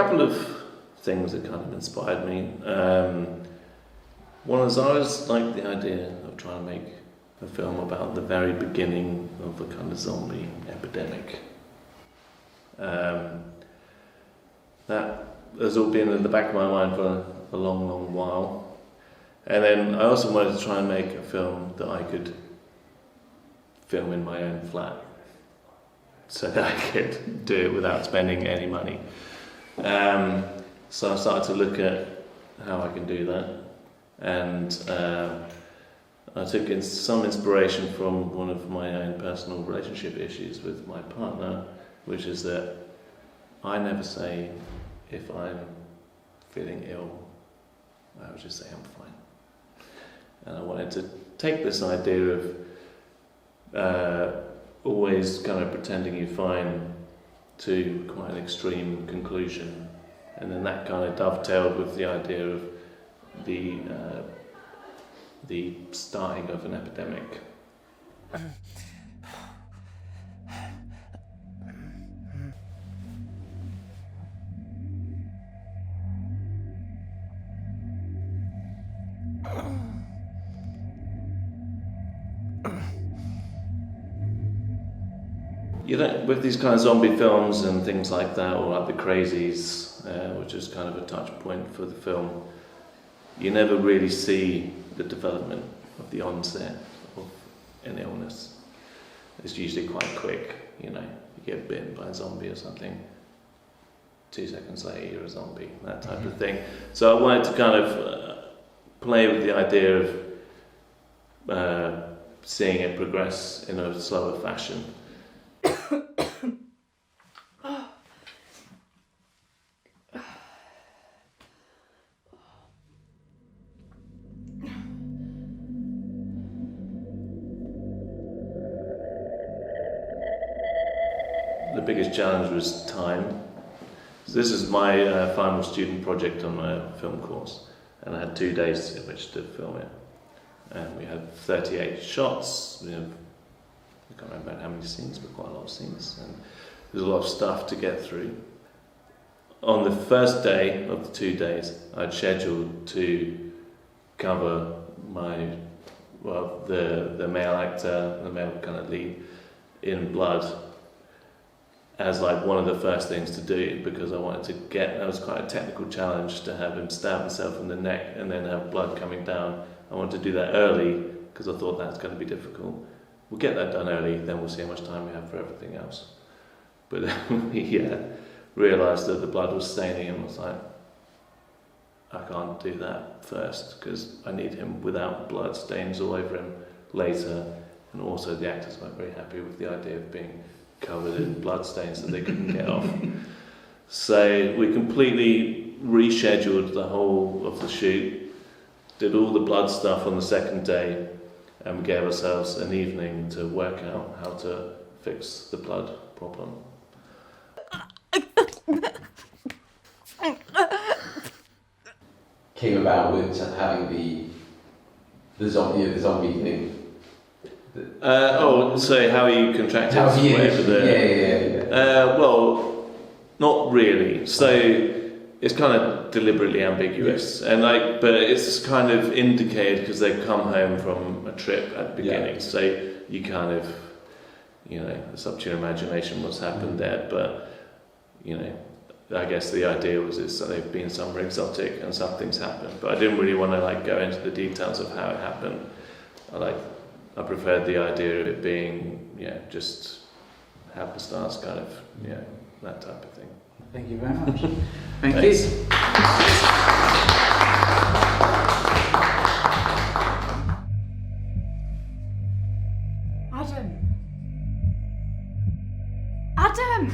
couple of things that kind of inspired me. One is I always liked the idea of trying to make a film about the very beginning of the kind of zombie epidemic. That has all been in the back of my mind for a long, long while. And then I also wanted to try and make a film that I could film in my own flat, so that I could do it without spending any money. So I started to look at how I can do that, and I took in some inspiration from one of my own personal relationship issues with my partner, which is that I never say if I'm feeling ill, I would just say I'm fine. And I wanted to take this idea of always kind of pretending you're fine to quite an extreme conclusion, and then that kind of dovetailed with the idea of the starting of an epidemic. You know, with these kind of zombie films and things like that, or like The Crazies, which is kind of a touch point for the film, you never really see the development of the onset of an illness. It's usually quite quick, you know, you get bitten by a zombie or something, 2 seconds later you're a zombie, that type of thing. So I wanted to kind of play with the idea of seeing it progress in a slower fashion. The biggest challenge was time. So this is my final student project on my film course, and I had 2 days in which to film it. And we had 38 shots. I can't remember how many scenes, but quite a lot of scenes, and there's a lot of stuff to get through. On the first day of the 2 days, I'd scheduled to cover the male actor, the male kind of lead, in blood as like one of the first things to do, because I wanted to that was quite a technical challenge to have him stab himself in the neck and then have blood coming down. I wanted to do that early because I thought that's going to be difficult. We'll get that done early, then we'll see how much time we have for everything else. But then we realised that the blood was staining, and was like, I can't do that first because I need him without blood stains all over him later. And also the actors weren't very happy with the idea of being covered in blood stains that they couldn't get off. So we completely rescheduled the whole of the shoot, did all the blood stuff on the second day, and we gave ourselves an evening to work out how to fix the blood problem. Came about with having the zombie thing. So how you contracted? Well, not really. So it's kind of deliberately ambiguous, and but it's kind of indicated because they come home from a trip at the beginning. So you kind of, it's up to your imagination what's happened there. But I guess the idea was that they've been somewhere exotic and something's happened. But I didn't really want to go into the details of how it happened. I preferred the idea of it being, just happenstance, kind of, that type of thing. Thank you very much. Thank Thanks. you. Adam!